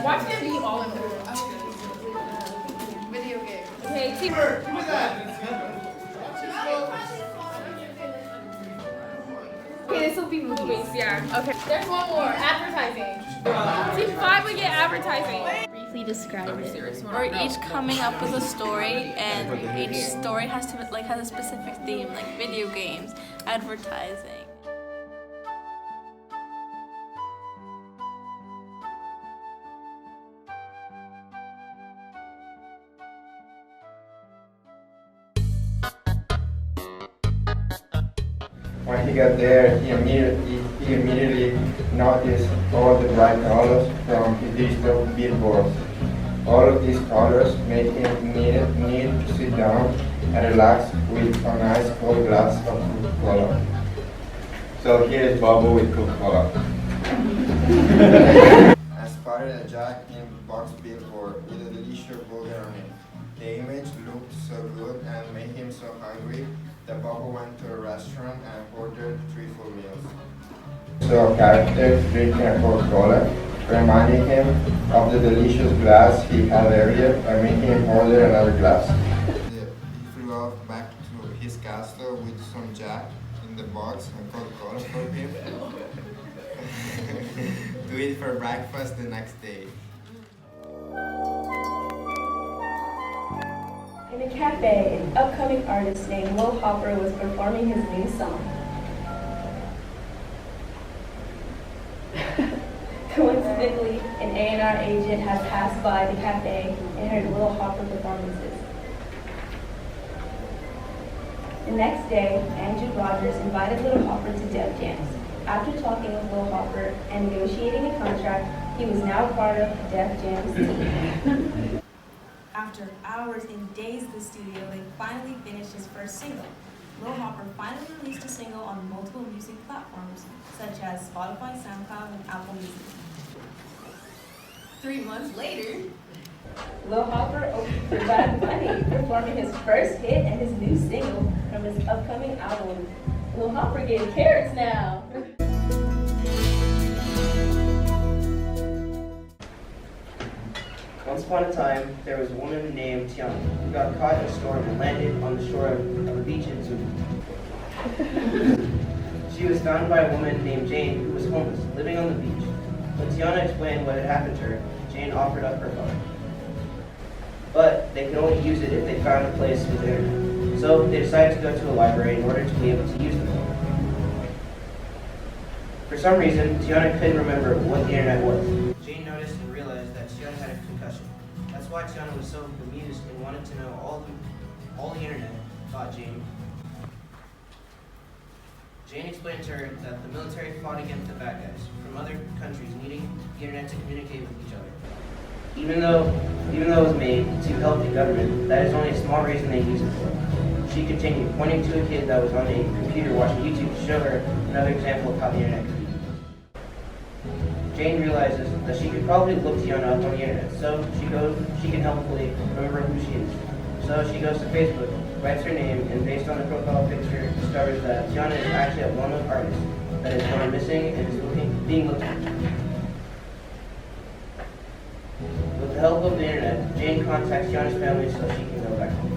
Watch him be all in all. Video game. Okay, team. Okay, this will be movies, yeah. Okay. There's one more. Advertising. Team 5 would get advertising. Briefly describe it. We're each coming up with a story, and each story has to has a specific theme, like video games, advertising. When he got there, he immediately noticed all the bright colors from the digital billboards. All of these colors made him need to sit down and relax with a nice cold glass of Coca-Cola. So here is Bobo with Coca-Cola. I spotted a Jack in the Box billboard with a delicious burger on it. The image looked so good and made him so hungry that Bobo went to a restaurant and ordered 3 full meals. So a character drinking a Coca-Cola reminding him of the delicious glass he had earlier and made him order another glass. He flew off back to his castle with some Jack in the box and Coca-Cola for him to eat for breakfast the next day. In a cafe, an upcoming artist named Will Hopper was performing his new song. Coincidentally, an A&R agent had passed by the cafe and heard Will Hopper performances. The next day, Andrew Rogers invited Little Hopper to Def Jams. After talking with Will Hopper and negotiating a contract, he was now part of Def Jam's team. After hours and days in the studio, they finally finished his first single. Lil Hopper finally released a single on multiple music platforms, such as Spotify, SoundCloud, and Apple Music. 3 months later, Lil Hopper opened for Bad Bunny, performing his first hit and his new single from his upcoming album. Lil Hopper getting carrots now. Once upon a time, there was a woman named Tiana who got caught in a storm and landed on the shore of a beach in Zulu. She was found by a woman named Jane who was homeless, living on the beach. When Tiana explained what had happened to her, Jane offered up her phone. But they could only use it if they found a place with internet. So they decided to go to a library in order to be able to use the phone. For some reason, Tiana couldn't remember what the internet was. Jane noticed and realized that Tiana had a concussion. That's why Tiana was so bemused and wanted to know all the internet, thought Jane. Jane explained to her that the military fought against the bad guys from other countries needing the internet to communicate with each other. Even though it was made to help the government, that is only a small reason they use it for. She continued, pointing to a kid that was on a computer watching YouTube to show her another example of how the internet could be used. Jane realizes that she could probably look Tiana up on the internet, so she can helpfully remember who she is. So she goes to Facebook, writes her name, and based on the profile picture, discovers that Tiana is actually a well-known artist that is gone missing and is being looked for. With the help of the internet, Jane contacts Tiana's family so she can go back home.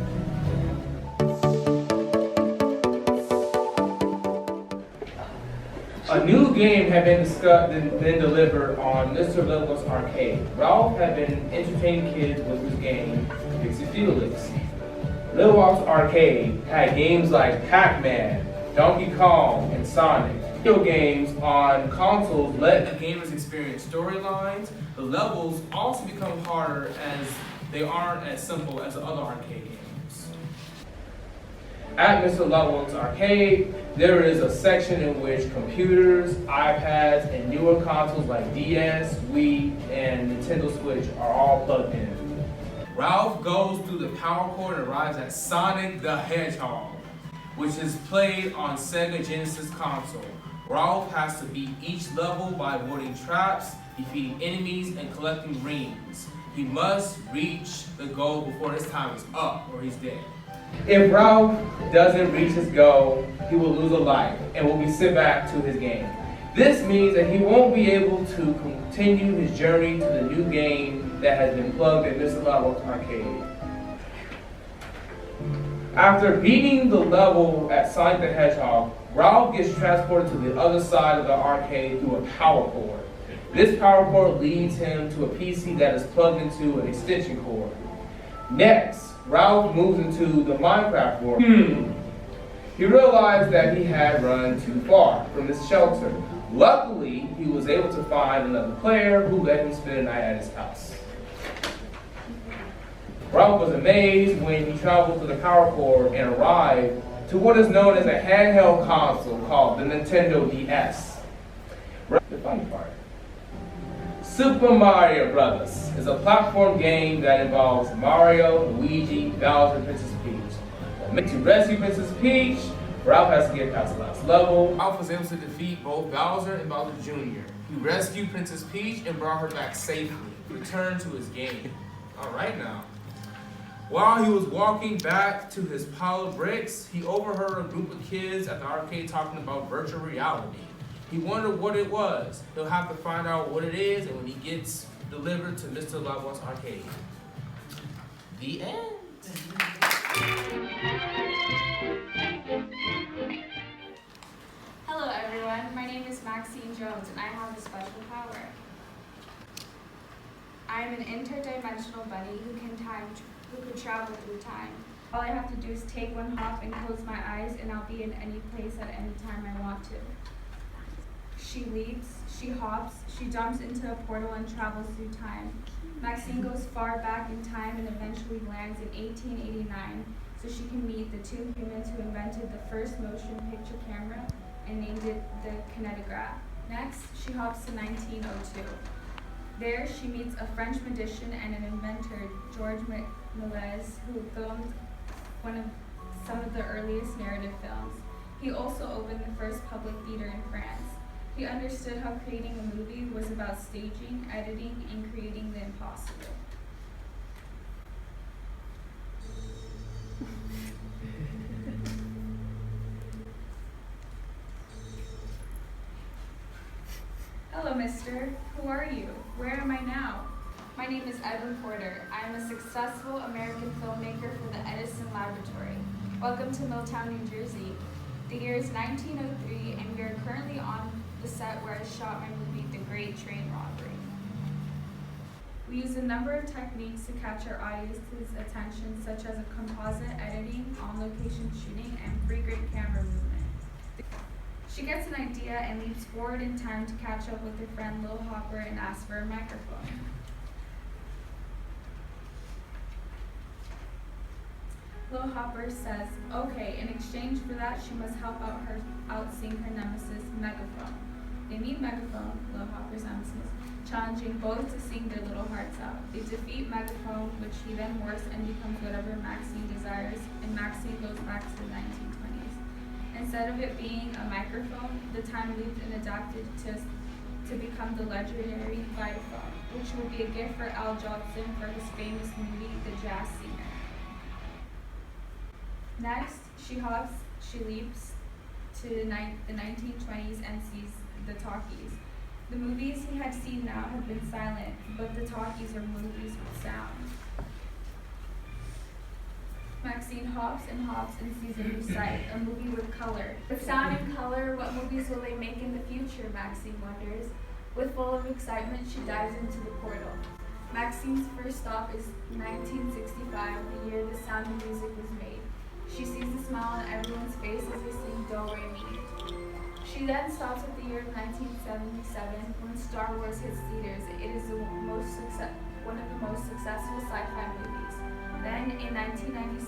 A new game had been delivered on Mr. Little's arcade. Ralph had been entertaining kids with his game, Dixie Felix. Little Ralph's arcade had games like Pac-Man, Donkey Kong, and Sonic. Video games on consoles let the gamers experience storylines. The levels also become harder as they aren't as simple as the other arcade games. At Mr. Lovelock's arcade, there is a section in which computers, iPads, and newer consoles like DS, Wii, and Nintendo Switch are all plugged in. Ralph goes through the power cord and arrives at Sonic the Hedgehog, which is played on Sega Genesis console. Ralph has to beat each level by avoiding traps, defeating enemies, and collecting rings. He must reach the goal before his time is up or he's dead. If Ralph doesn't reach his goal, he will lose a life and will be sent back to his game. This means that he won't be able to continue his journey to the new game that has been plugged in Mr. Lavo's arcade. After beating the level at Sonic the Hedgehog, Ralph gets transported to the other side of the arcade through a power cord. This power cord leads him to a PC that is plugged into an extension cord. Next, Ralph moves into the Minecraft world. He realized that he had run too far from his shelter. Luckily, he was able to find another player who let him spend the night at his house. Ralph was amazed when he traveled to the power cord and arrived to what is known as a handheld console called the Nintendo DS. The funny part. Super Mario Brothers is a platform game that involves Mario, Luigi, Bowser, and Princess Peach. To rescue Princess Peach, Ralph has to get past the last level. Ralph was able to defeat both Bowser and Bowser Jr. He rescued Princess Peach and brought her back safely, returned to his game. All right now. While he was walking back to his pile of bricks, he overheard a group of kids at the arcade talking about virtual reality. He wondered what it was. He'll have to find out what it is and when he gets delivered to Mr. Lavo's arcade. The end. Hello everyone, my name is Maxine Jones and I have a special power. I am an interdimensional bunny who can travel through time. All I have to do is take one hop and close my eyes and I'll be in any place at any time I want to. She leaps, she hops, she jumps into a portal and travels through time. Maxine goes far back in time and eventually lands in 1889 so she can meet the two humans who invented the first motion picture camera and named it the kinetograph. Next, she hops to 1902. There, she meets a French magician and an inventor, Georges Méliès, who filmed some of the earliest narrative films. He also opened the first public theater in France. He understood how creating a movie was about staging, editing, and creating the impossible. Hello, mister. Who are you? Where am I now? My name is Edwin Porter. I am a successful American filmmaker for the Edison Laboratory. Welcome to Milltown, New Jersey. The year is 1903, and we are currently on the set where I shot my movie, The Great Train Robbery. We use a number of techniques to capture audience's attention, such as a composite editing, on-location shooting, and free-grade camera movement. She gets an idea and leaps forward in time to catch up with her friend Lil Hopper and ask for a microphone. Lil Hopper says, okay, in exchange for that, she must help out-sing her nemesis, Megaphone. They meet Megaphone, Lil Hopper's nemesis, challenging both to sing their little hearts out. They defeat Megaphone, which he then works and becomes whatever Maxine desires, and Maxine goes back to the 1920s. Instead of it being a microphone, the time looped and adapted to become the legendary Vitaphone, which would be a gift for Al Jolson for his famous movie, The Jazz Singer. Next, she leaps to the 1920s and sees the talkies. The movies he had seen now have been silent, but the talkies are movies with sound. Maxine hops and sees a new sight, a movie with color. With sound and color, what movies will they make in the future, Maxine wonders. With full of excitement, she dives into the portal. Maxine's first stop is 1965, the year The Sound of Music was made. She sees a smile on everyone's face as they sing Do Re Mi. She then stops at the year of 1977 when Star Wars hits theaters. It is one of the most successful sci-fi movies. Then, in 1997,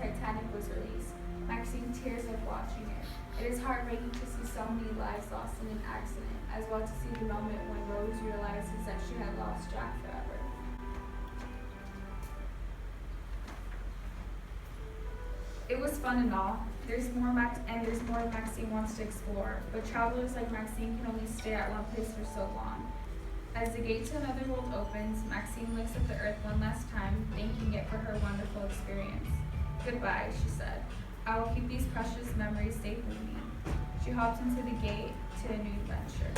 Titanic was released. Maxine tears up watching it. It is heartbreaking to see so many lives lost in an accident, as well to see the moment when Rose realizes that she had lost Jack forever. It was fun and all. There's more Maxine wants to explore, but travelers like Maxine can only stay at one place for so long. As the gate to another world opens, Maxine looks at the earth one last time, thanking it for her wonderful experience. Goodbye, she said. I will keep these precious memories safe with me. She hops into the gate to a new adventure.